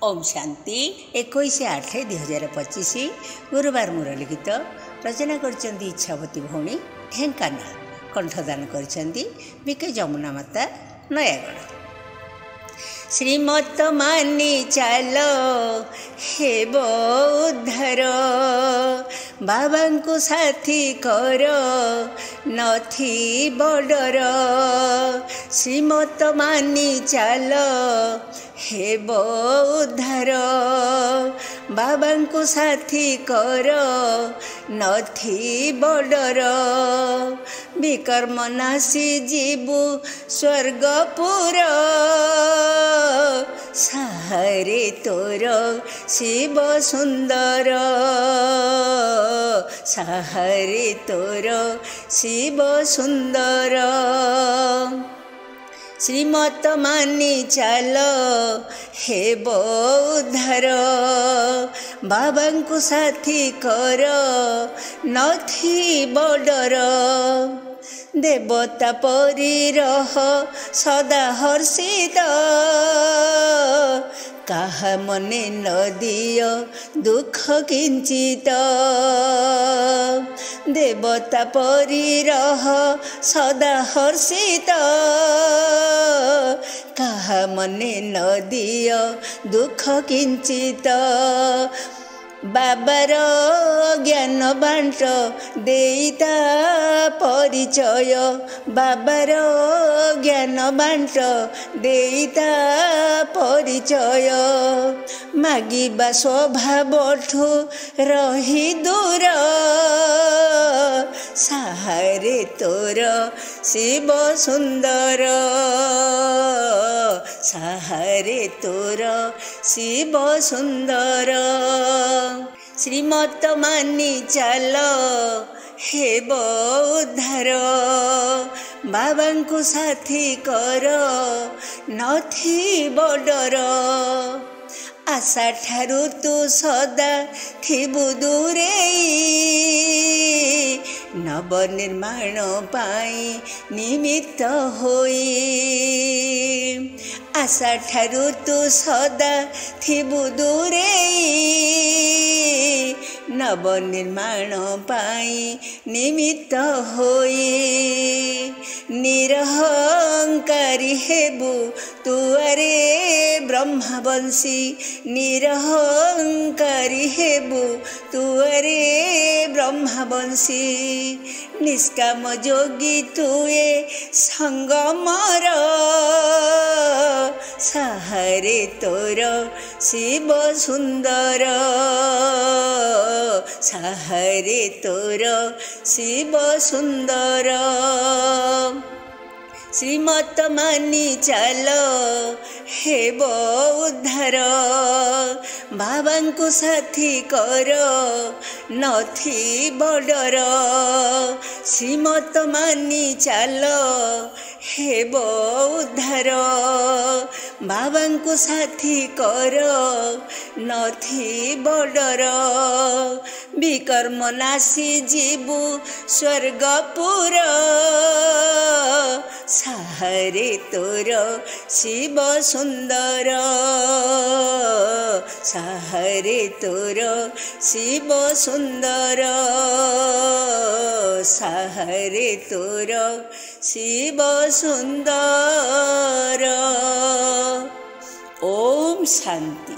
ओम शांति 21/8/2025 गुरुवार मुरली गीत रचना करचंदी इच्छावती भौणी ढेंकानाल कंठदान करचंदी बीके जमुना माता नयागढ़। श्रीमत मानी चाल हेब उद्धार बाबा को साथी कर नथी बडर। श्रीमत मानी चाल हेब उद्धार बाबा को साथी कर नथी बडर। विकर्म नासी जीवु स्वर्गपुर सहारे तोर शिव सुंदर। सहारे तोर शिव सुंदर। श्रीमत मानी चाल हेब उद्धार बाबा को साथी कर नथी बडर। देवता परी रह सदा हर्षित काहा मने न दियो दुख किंचित। देवता परी रह सदा हर्षित काहा मने न दियो दुख किंचित। बाबार ज्ञान बांट देता परिचय बाबार ज्ञान बांट देता परिचय। मागिबा स्वभावठु रही दूर सहारे तोर शिव सुंदर। सहारे तोर शिव सुंदर। श्रीमत मानी चाल हेब उद्धार बाबा को साथी कर नथी बडर। आशा ठारू तू सदा थिबु दूरेई नव निर्माण पाई निमित्त होई। आशा ठारू तू सदा थिबु दूरेई नव निर्माण पाई निमित्त होई। निरहंकारी हेबु तुअरे ब्रह्मवंशी निरहंकारी हेबु तुअरे ब्रह्मवंशी। निष्काम जोगी तुए संगमर सहारे तोर शिव सुंदर। सहारे तोर शिव सुंदर। श्रीमत मानी चाल हेब उद्धार बाबा को साथी कर नथी बडर। श्रीमत मानी चाल हेब उद्धार बाबा को साथी कर नथी बडर। विकर्म नासी जीवु स्वर्गपुर सहारे तोर शिव सुंदर। सहारे तोर शिव सुंदर। सहारे तोर शिव सुंदर। ओम शांति।